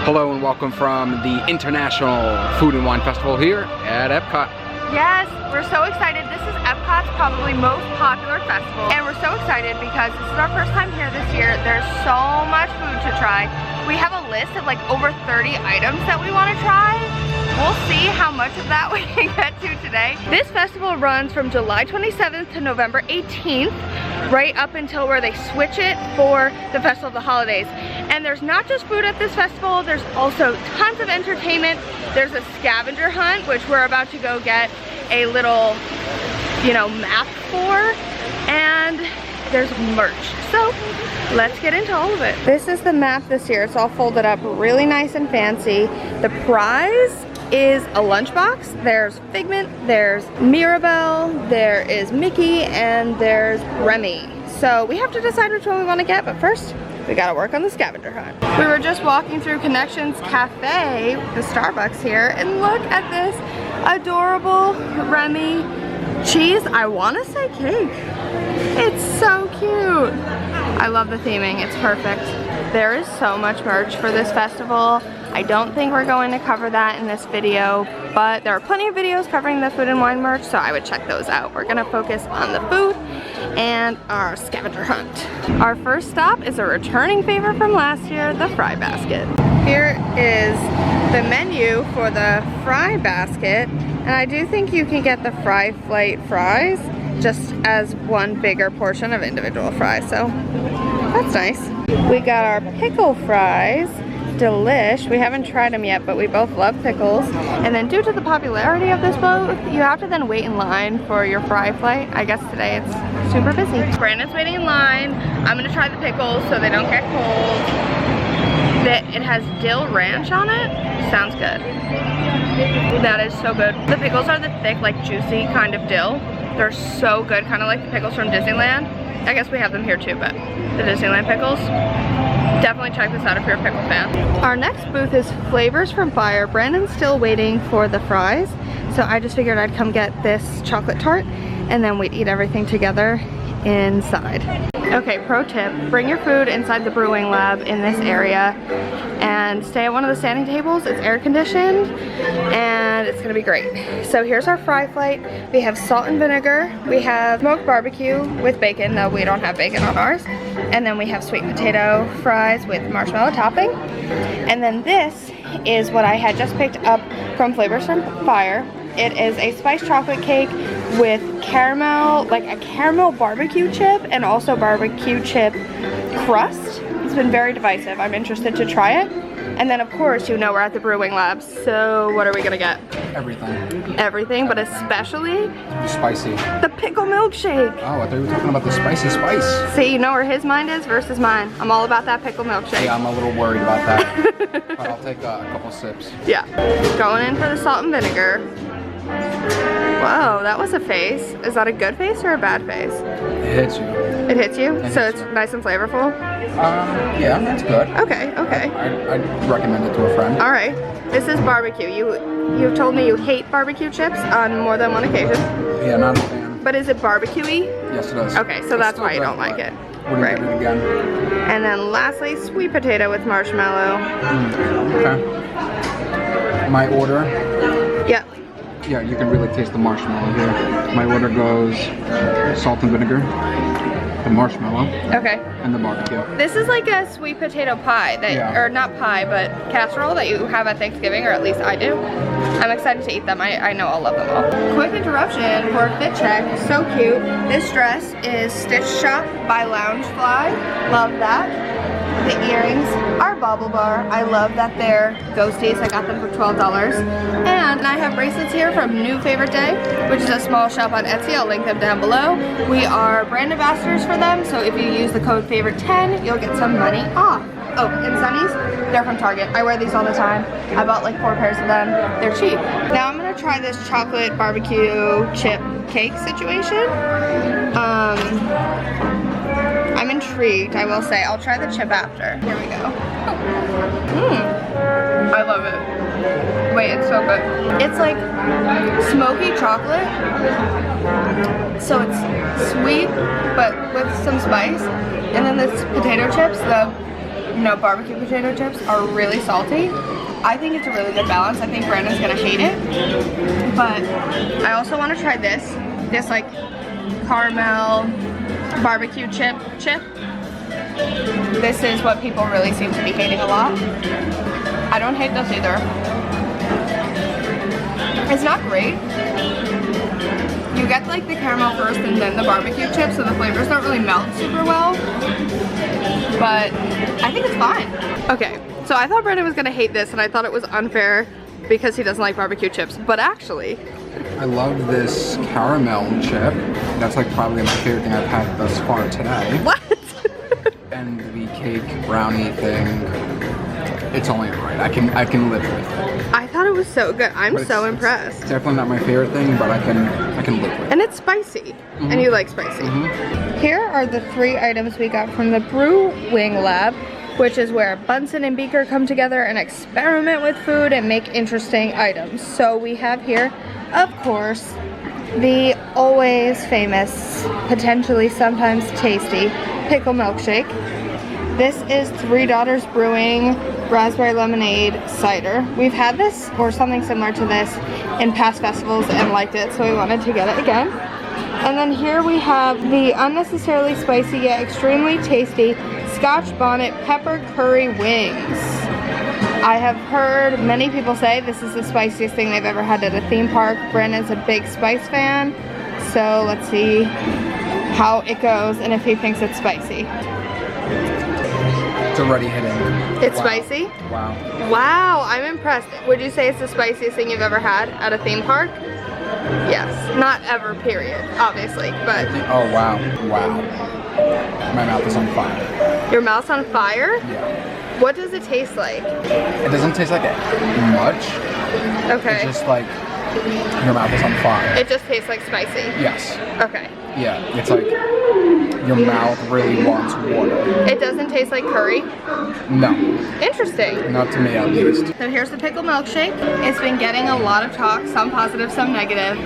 Hello and welcome from the International Food and Wine Festival here at Epcot. Yes, we're so excited. This is Epcot's probably most popular festival, and we're so excited because this is our first time here this year. There's so much food to try. We have a list of like over 30 items that we want to try. We'll see how much of that we can get to today. This festival runs from July 27th to November 18th, right up until where they switch it for the Festival of the Holidays. And there's not just food at this festival, there's also tons of entertainment. There's a scavenger hunt, which we're about to go get a little, map for, and there's merch. So let's get into all of it. This is the map this year. It's all folded up really nice and fancy. The prize is a lunchbox. There's Figment, there's Mirabelle, there is Mickey, and there's Remy. So we have to decide which one we want to get, but first we gotta work on the scavenger hunt. We were just walking through Connections Cafe, the Starbucks here, and look at this adorable Remy cheese. I wanna say cake. It's so cute. I love the theming, it's perfect. There is so much merch for this festival. I don't think we're going to cover that in this video, but there are plenty of videos covering the food and wine merch, so I would check those out. We're gonna focus on the food and our scavenger hunt. Our first stop is a returning favorite from last year, the fry basket. Here is the menu for the fry basket, and I do think you can get the fry flight fries just as one bigger portion of individual fries, so that's nice. We got our pickle fries. Delish. We haven't tried them yet, but we both love pickles. And then due to the popularity of this boat, you have to then wait in line for your fry flight. I guess today it's super busy. Brandon's waiting in line. I'm gonna try the pickles so they don't get cold. It has dill ranch on it. Sounds good. That is so good. The pickles are the thick, like juicy kind of dill. They're so good, kind of like the pickles from Disneyland. I guess we have them here too, but the Disneyland pickles. Definitely check this out if you're a pickle fan. Our next booth is Flavors from Fire. Brandon's still waiting for the fries, so I just figured I'd come get this chocolate tart and then we'd eat everything together inside. Okay, pro tip, bring your food inside the brewing lab in this area and stay at one of the standing tables. It's air conditioned and it's gonna be great. So here's our fry flight. We have salt and vinegar. We have smoked barbecue with bacon, though we don't have bacon on ours. And then we have sweet potato fries with marshmallow topping. And then this is what I had just picked up from Flavors from Fire. It is a spiced chocolate cake with caramel, like a caramel barbecue chip and also barbecue chip crust. It's been very divisive. I'm interested to try it. And then of course, we're at the brewing lab, so what are we gonna get? Everything. Everything, but especially Spicy. the pickle milkshake. Oh, I thought you were talking about the spicy spice. See, you know where his mind is versus mine. I'm all about that pickle milkshake. Yeah, I'm a little worried about that. But I'll take a couple sips. Yeah. Going in for the salt and vinegar. Whoa, that was a face. Is that a good face or a bad face? It hits you. It hits you? So it's nice and flavorful? Yeah, that's good. Okay, okay. I'd recommend it to a friend. All right. This is barbecue. You've told me you hate barbecue chips on more than one occasion. Yeah, not a fan. But is it barbecue-y? Yes, it is. Okay, so that's why you don't like it. Wouldn't Right. get it again. And then lastly, sweet potato with marshmallow. Okay. My order. Yep. Yeah, you can really taste the marshmallow here. My order goes salt and vinegar, the marshmallow, Okay. and the barbecue. This is like a sweet potato pie that, or not pie, but casserole that you have at Thanksgiving, or at least I do. I'm excited to eat them. I know I'll love them all. Quick interruption for a fit check. So cute. This dress is Stitch Shop by Loungefly. Love that. The earrings are Bubble Bar. I love that they're ghosties. I got them for $12. And I have bracelets here from New Favorite Day, which is a small shop on Etsy. I'll link them down below. We are brand ambassadors for them, so if you use the code FAVORITE10, you'll get some money off. Oh, and Sunnies, they're from Target. I wear these all the time. I bought like 4 pairs of them. They're cheap. Now I'm gonna try this chocolate barbecue chip cake situation. I'm intrigued, I will say. I'll try the chip after. Here we go. I love it. Wait, it's so good. It's like smoky chocolate. So it's sweet, but with some spice. And then this potato chips, the No, barbecue potato chips are really salty. I think it's a really good balance. I think Brandon's gonna hate it. But I also want to try this like caramel barbecue chip. This is what people really seem to be hating a lot. I don't hate this either. It's not great. You get like the caramel first and then the barbecue chips, so the flavors don't really melt super well. But I think it's fine. Okay, so I thought Brandon was gonna hate this and I thought it was unfair because he doesn't like barbecue chips, but actually. I love this caramel chip. That's like probably my favorite thing I've had thus far today. What? And the cake brownie thing, it's only right. I can live with it. I thought it was so good. I'm so impressed. It's definitely not my favorite thing, but I can live with it. And it's spicy. And you like spicy. Here are the 3 items we got from the Brewing Lab, which is where Bunsen and Beaker come together and experiment with food and make interesting items. So we have here, of course, the always famous, potentially sometimes tasty, pickle milkshake. This is Three Daughters Brewing Raspberry Lemonade Cider. We've had this, or something similar to this, in past festivals and liked it, so we wanted to get it again. And then here we have the unnecessarily spicy yet extremely tasty Scotch Bonnet Pepper Curry Wings. I have heard many people say this is the spiciest thing they've ever had at a theme park. Brandon's a big spice fan, so let's see how it goes and if he thinks it's spicy. It's already hitting. It's spicy? Wow. Wow, I'm impressed. Would you say it's the spiciest thing you've ever had at a theme park? Yes. Not ever, period, obviously, but... Oh, wow. Wow. My mouth is on fire. Your mouth's on fire? Yeah. What does it taste like? It doesn't taste like it much. Okay. It's just like your mouth is on fire. It just tastes like spicy? Yes. Okay. Yeah, it's like your mouth really wants water. It doesn't taste like curry? No. Interesting. Not to me, at least. So here's the pickle milkshake. It's been getting a lot of talk, some positive, some negative.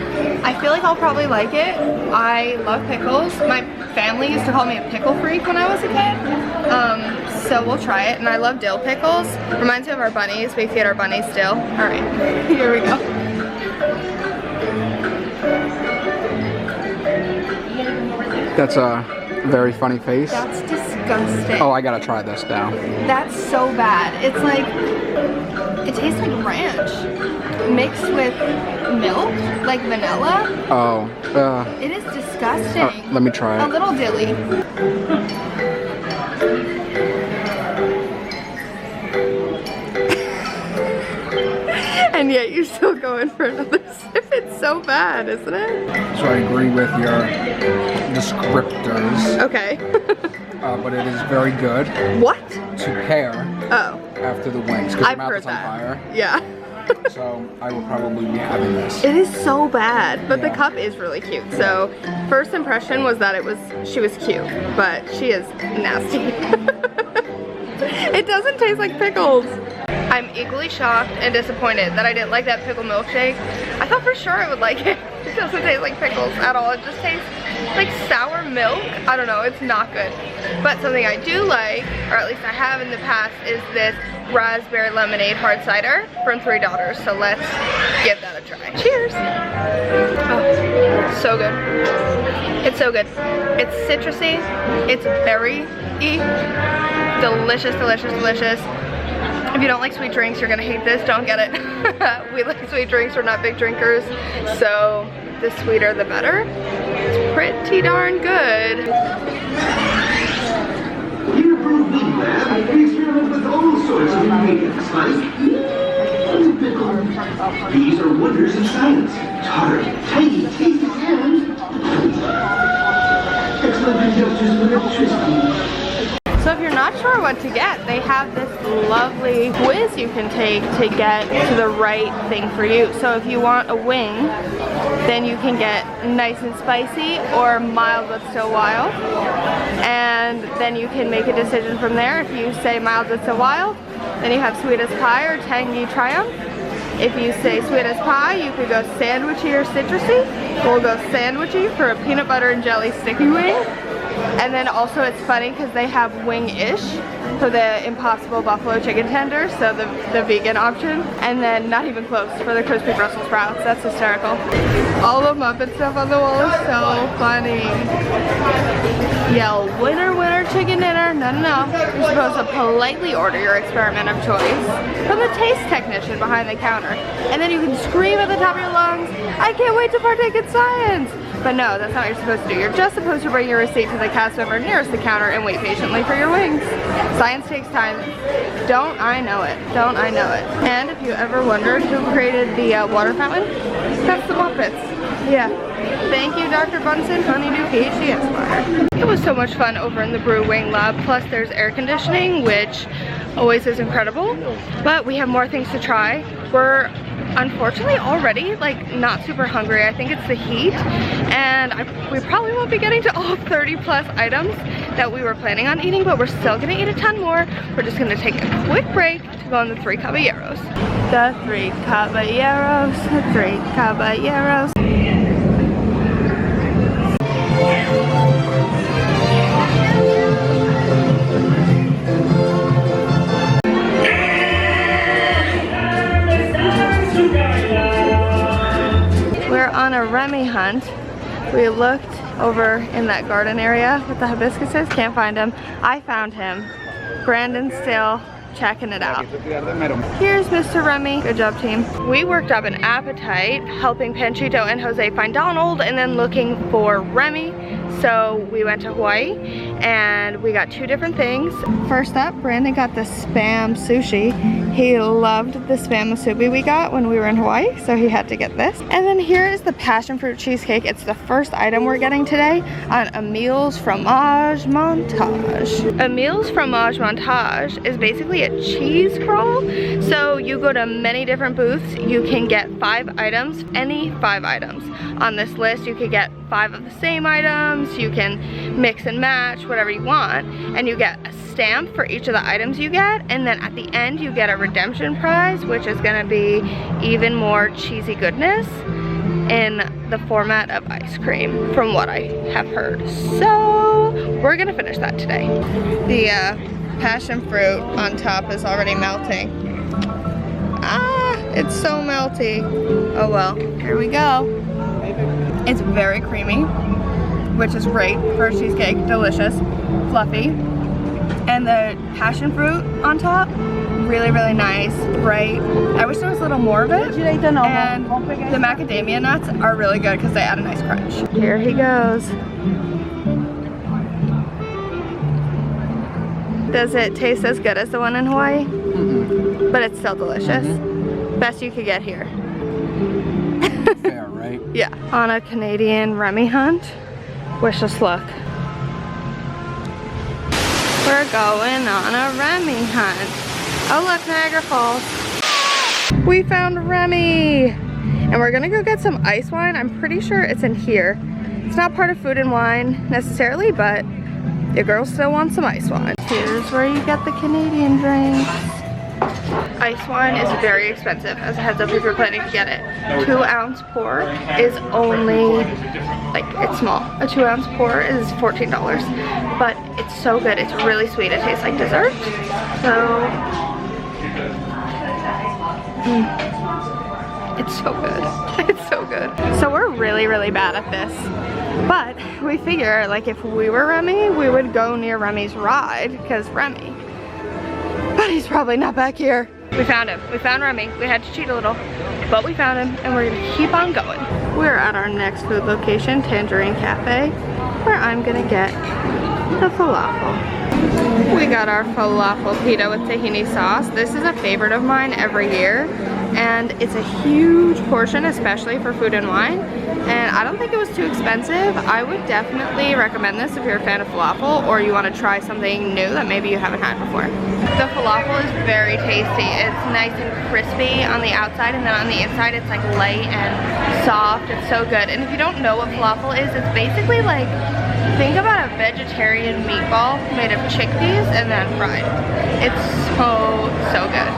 I feel like I'll probably like it. I love pickles. My family used to call me a pickle freak when I was a kid. So we'll try it. And I love dill pickles. Reminds me of our bunnies. We feed our bunnies dill. All right, here we go. That's a very funny face. That's disgusting. Oh, I gotta try this now. That's so bad. It's like, it tastes like ranch mixed with milk, like vanilla. Oh. It is disgusting. Let me try it. A little dilly. And yet you're still going for another sip. It's so bad, isn't it? So I agree with your descriptors. Okay. But it is very good. What? To pair after the wings, because your mouth is on fire. Yeah. So I will probably be having this. It is so bad, but the cup is really cute. So first impression was that she was cute, but she is nasty. It doesn't taste like pickles. I'm equally shocked and disappointed that I didn't like that pickle milkshake. I thought for sure I would like it. It doesn't taste like pickles at all. It just tastes like sour milk. I don't know, it's not good. But something I do like, or at least I have in the past, is this raspberry lemonade hard cider from Three Daughters. So let's give that a try. Cheers! Oh, so good. It's so good. It's citrusy, it's berry-y, delicious, delicious, delicious. If you don't like sweet drinks, you're gonna hate this. Don't get it. We like sweet drinks, we're not big drinkers, so the sweeter the better. It's pretty darn good. Here at Brew Meat Lab, we experiment with all sorts of ingredients like pickle. These are wonders of science. Tart, tangy, tasty, and excellent conductors of electricity. So if you're not sure what to get, they have this lovely quiz you can take to get to the right thing for you. So if you want a wing, then you can get nice and spicy or mild but still wild. And then you can make a decision from there. If you say mild but still wild, then you have sweet as pie or tangy triumph. If you say sweet as pie, you could go sandwichy or citrusy. We'll go sandwichy for a peanut butter and jelly sticky wing. And then also it's funny because they have wing-ish for the Impossible Buffalo Chicken Tenders, so the vegan option. And then not even close for the crispy Brussels sprouts. That's hysterical. All the Muppet stuff on the wall is so funny. Yell, winner, winner, chicken dinner. No, no, no. You're supposed to politely order your experiment of choice from the taste technician behind the counter. And then you can scream at the top of your lungs, I can't wait to partake in science. But no, that's not what you're supposed to do. You're just supposed to bring your receipt to the cast member nearest the counter and wait patiently for your wings. Science takes time. Don't I know it? Don't I know it? And if you ever wondered who created the water fountain, that's the Muppets. Yeah. Thank you, Dr. Bunsen, Honeydew, PhD, Esquire. It was so much fun over in the Brew Wing Lab. Plus there's air conditioning, which always is incredible. But we have more things to try. We're unfortunately already like not super hungry. I think it's the heat, and we probably won't be getting to all 30 plus items that we were planning on eating, but we're still gonna eat a ton more. We're just gonna take a quick break to go on the 3 Caballeros. The 3 Caballeros, the 3 Caballeros. We're on a Remy hunt. We looked over in that garden area with the hibiscuses, can't find him. I found him. Brandon's still checking it out. Here's Mr. Remy. Good job, team. We worked up an appetite helping Panchito and Jose find Donald and then looking for Remy. So we went to Hawaii and we got 2 different things. First up, Brandon got the Spam sushi. He loved the Spam musubi we got when we were in Hawaii, so he had to get this. And then here is the passion fruit cheesecake. It's the first item we're getting today on Emil's Fromage Montage. Emil's Fromage Montage is basically a cheese crawl. So you go to many different booths. You can get 5 items, any 5 items. On this list, you could get 5 of the same items. You can mix and match, whatever you want. And you get a stamp for each of the items you get. And then at the end, you get a redemption prize, which is gonna be even more cheesy goodness in the format of ice cream, from what I have heard. So we're gonna finish that today. The passion fruit on top is already melting. Ah, it's so melty. Oh well, here we go. It's very creamy, which is great for a cheesecake. Delicious, fluffy. And the passion fruit on top, really, really nice, bright. I wish there was a little more of it. And the macadamia nuts are really good because they add a nice crunch. Here he goes. Does it taste as good as the one in Hawaii? Mm-hmm. But it's still delicious. Mm-hmm. Best you could get here. Fair, right? Yeah. On a Canadian Remy hunt. Wish us luck. We're going on a Remy hunt. Oh look, Niagara Falls. We found Remy! And we're gonna go get some ice wine. I'm pretty sure it's in here. It's not part of Food and Wine necessarily, but your girl still wants some ice wine. Here's where you get the Canadian drinks. Ice wine is very expensive, as a heads up if you're planning to get it. 2-ounce pour is only, like, it's small. A 2-ounce pour is $14, but it's so good. It's really sweet. It tastes like dessert. So, it's so good. It's so good. So we're really, really bad at this. But we figure, like, if we were Remy, we would go near Remy's ride, because Remy. But he's probably not back here. We found him. We found Remy. We had to cheat a little, but we found him, and we're gonna keep on going. We're at our next food location, Tangerine Cafe, where I'm gonna get the falafel. We got our falafel pita with tahini sauce. This is a favorite of mine every year, and it's a huge portion, especially for Food and Wine. And I don't think it was too expensive. I would definitely recommend this if you're a fan of falafel or you want to try something new that maybe you haven't had before. The falafel is very tasty. It's nice and crispy on the outside, and then on the inside it's like light and soft. It's so good. And if you don't know what falafel is, it's basically like, think about a vegetarian meatball made of chickpeas and then fried. It's so good.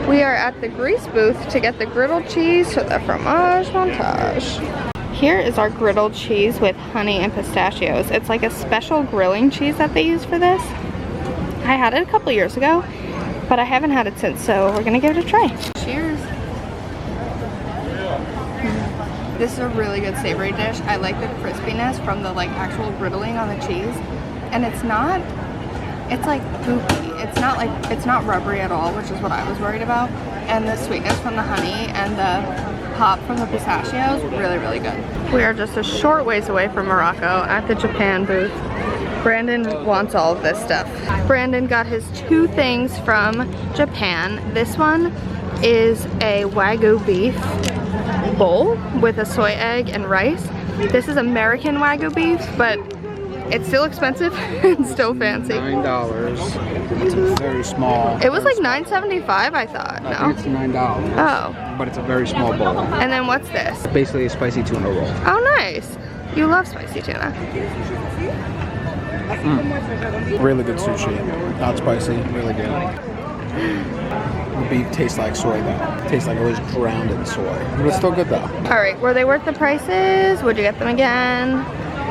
We are at the grease booth to get the griddled cheese for the Fromage Montage. Here is our griddled cheese with honey and pistachios. It's like a special grilling cheese that they use for this. I had it a couple years ago, but I haven't had it since, so we're gonna give it a try. Cheers. This is a really good savory dish. I like the crispiness from the like actual griddling on the cheese. And it's not, it's like goopy. It's not rubbery at all, which is what I was worried about. And the sweetness from the honey and the pop from the pistachios, really, really good. We are just a short ways away from Morocco at the Japan booth. Brandon wants all of this stuff. Brandon got his 2 things from Japan. This one is a Wagyu beef bowl with a soy egg and rice. This is American Wagyu beef, but it's still expensive and still fancy. $9. It's a very small. It was like $9.75, I thought. I think it's $9. Oh. But it's a very small bowl. And then what's this? Basically a spicy tuna roll. Oh, nice. You love spicy tuna. Really good sushi. Not spicy. Really good. The beef tastes like soy though. Tastes like it was drowned in soy. But it's still good though. All right, were they worth the prices? Would you get them again?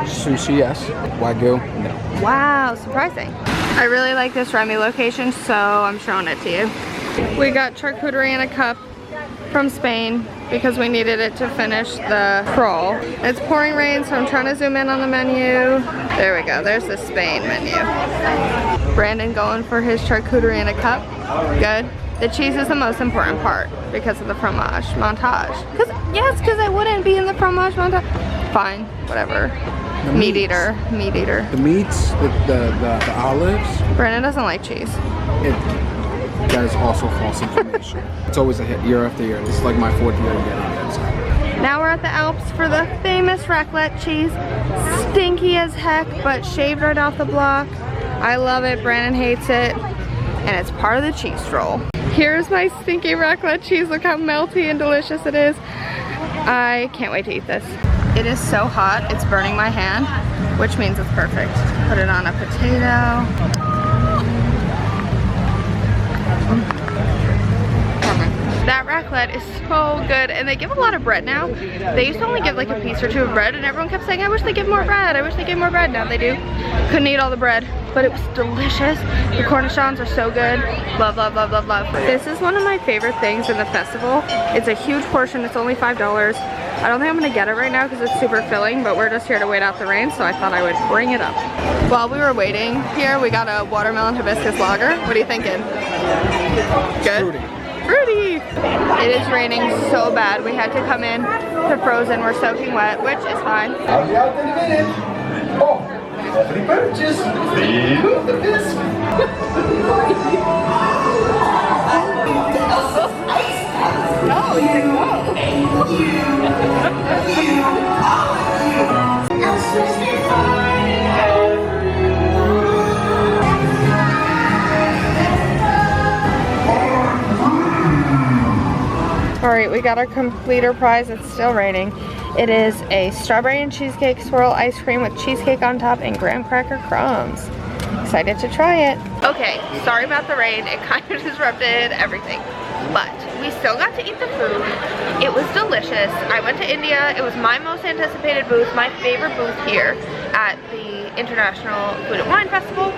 Sushi, yes. Wagyu, no. Wow, surprising. I really like this Remy location, so I'm showing it to you. We got charcuterie in a cup from Spain because we needed it to finish the crawl. It's pouring rain, so I'm trying to zoom in on the menu. There we go, there's the Spain menu. Brandon going for his charcuterie in a cup. Good. The cheese is the most important part because of the fromage montage. Because I wouldn't be in the fromage montage. Fine, whatever. Meat eater. The meats, the olives. Brandon doesn't like cheese. That is also false information. It's always a hit year after year. This is like my 4th year getting it. So. Now we're at the Alps for the famous raclette cheese. Stinky as heck, but shaved right off the block. I love it, Brandon hates it. And it's part of the cheese stroll. Here's my stinky raclette cheese. Look how melty and delicious it is. I can't wait to eat this. It is so hot, it's burning my hand, which means it's perfect. Put it on a potato. That raclette is so good, and they give a lot of bread now. They used to only give like a piece or 2 of bread, and everyone kept saying, I wish they give more bread, I wish they give more bread. Now they do. Couldn't eat all the bread, but it was delicious. The cornichons are so good. Love, love, love, love, love. This is one of my favorite things in the festival. It's a huge portion, it's only $5. I don't think I'm gonna get it right now because it's super filling, but we're just here to wait out the rain, so I thought I would bring it up. While we were waiting here, we got a watermelon hibiscus lager. What are you thinking? Good? Fruity. It is raining so bad. We had to come in to Frozen. We're soaking wet, which is fine. I'll be out in a minute. Oh, every purchase. Feel the biscuit. No, you can go. Alright, we got our completer prize. It's still raining. It is a strawberry and cheesecake swirl ice cream with cheesecake on top and graham cracker crumbs. Excited to try it. Okay, sorry about the rain. It kind of disrupted everything. But we still got to eat the food. It was delicious. I went to India. It was my most anticipated booth, my favorite booth here at the International Food and Wine Festival.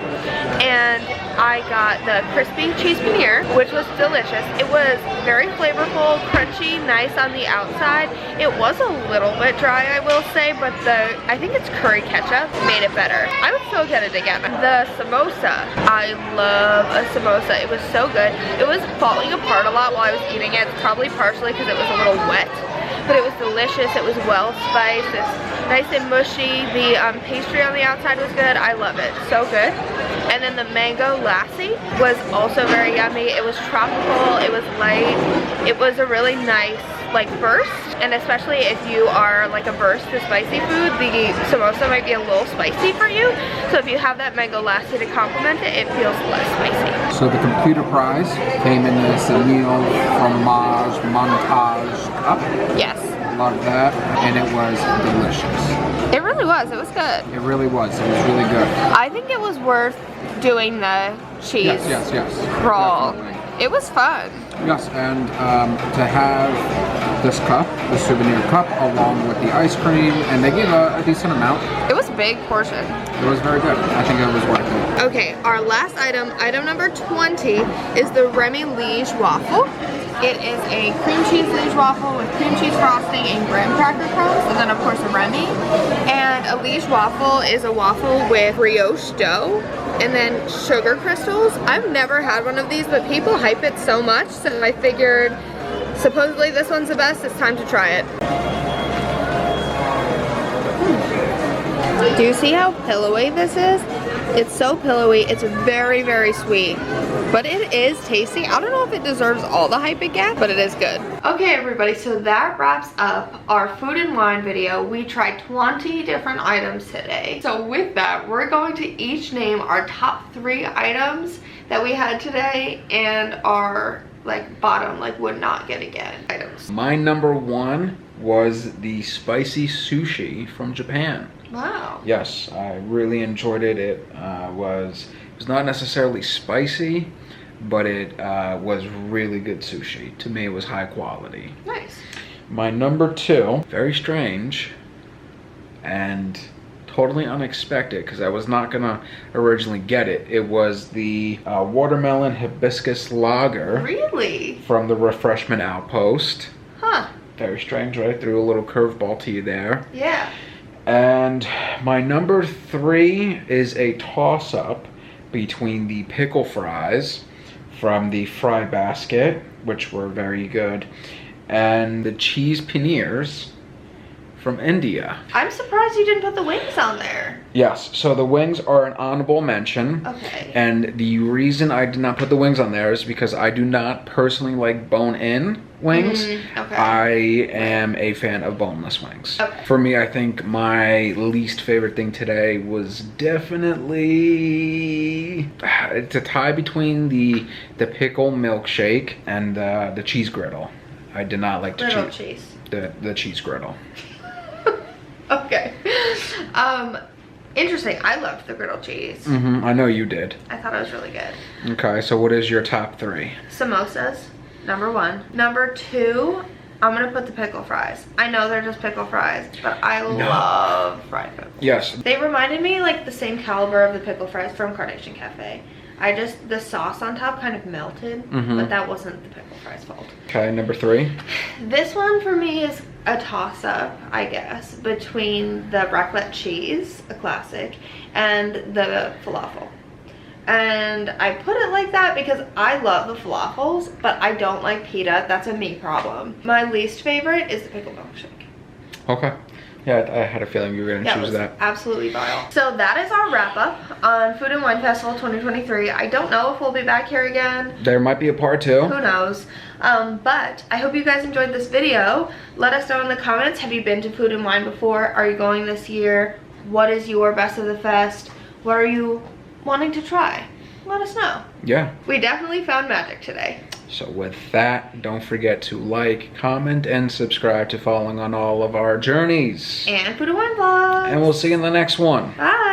And I got the crispy cheese paneer, which was delicious. It was very flavorful, crunchy, nice on the outside. It was a little bit dry, I will say, but I think it's curry ketchup made it better. I would still get it again. The samosa, I love a samosa. It was so good. It was falling apart a lot while I was eating it. It's probably partially because it was a little wet, but it was delicious. It was well spiced. It's nice and mushy. The pastry on the outside was good. I love it. So good. And then the mango lassi was also very yummy. It was tropical. It was light. It was a really nice like burst, and especially if you are like averse to spicy food, the samosa might be a little spicy for you. So if you have that mango lassi to complement it, it feels less spicy. So the computer prize came in this meal Fromage Montage cup. Yes. Love that, and it was delicious. It really was. It was good. It really was. It was really good. I think it was worth doing the cheese Yes. crawl. Definitely. It was fun. Yes, and to have this cup, the souvenir cup, along with the ice cream, and they gave a decent amount. It was a big portion. It was very good. I think it was worth it. Okay, our last item, item number 20, is the Remy Liege waffle. It is a cream cheese Liege waffle with cream cheese frosting and graham cracker crumbs, and then of course a Remy. And a Liege waffle is a waffle with brioche dough and then sugar crystals. I've never had one of these, but people hype it so much, so I figured supposedly this one's the best. It's time to try it. Do you see how pillowy this is? It's so pillowy. It's very, very sweet. But it is tasty. I don't know if it deserves all the hype it gets, but it is good. Okay, everybody, so that wraps up our food and wine video. We tried 20 different items today. So with that, we're going to each name our top 3 items that we had today and our bottom would not get again items. My number 1 was the spicy sushi from Japan. Wow. Yes, I really enjoyed it. It was not necessarily spicy, but it was really good sushi. To me, it was high quality. Nice. My number 2, very strange and totally unexpected because I was not gonna originally get it. It was the watermelon hibiscus lager. Really? From the Refreshment Outpost. Huh. Very strange, right? Threw a little curveball to you there. Yeah. And my number 3 is a toss-up between the pickle fries from the Fry Basket, which were very good, and the cheese paneers from India. I'm surprised you didn't put the wings on there. Yes, so the wings are an honorable mention. Okay. And the reason I did not put the wings on there is because I do not personally like bone-in wings. Okay. I am a fan of boneless wings. Okay. For me, I think my least favorite thing today was definitely, it's a tie between the pickle milkshake and the cheese griddle. I did not like the cheese. The cheese griddle. Okay. Interesting. I loved the grilled cheese. I know you did. I thought it was really good. Okay, so what is your top 3? Samosas, number 1. Number 2, I'm gonna put the pickle fries. I know they're just pickle fries, but I love fried pickles. Yes. They reminded me the same caliber of the pickle fries from Carnation Cafe. The sauce on top kind of melted, but that wasn't the pickle fries' fault. Okay, number 3. This one for me is a toss-up, I guess, between the raclette cheese, a classic, and the falafel. And I put it like that because I love the falafels, but I don't like pita. That's a me problem. My least favorite is the pickle milkshake. Okay. Yeah, I had a feeling you were going to choose that. Absolutely vile. So that is our wrap up on Food and Wine Festival 2023. I don't know if we'll be back here again. There might be a part 2. Who knows? But I hope you guys enjoyed this video. Let us know in the comments. Have you been to Food and Wine before? Are you going this year? What is your best of the fest? What are you wanting to try? Let us know. Yeah. We definitely found magic today. So with that, don't forget to like, comment, and subscribe to following on all of our journeys. And Food and Wine vlogs. And we'll see you in the next one. Bye.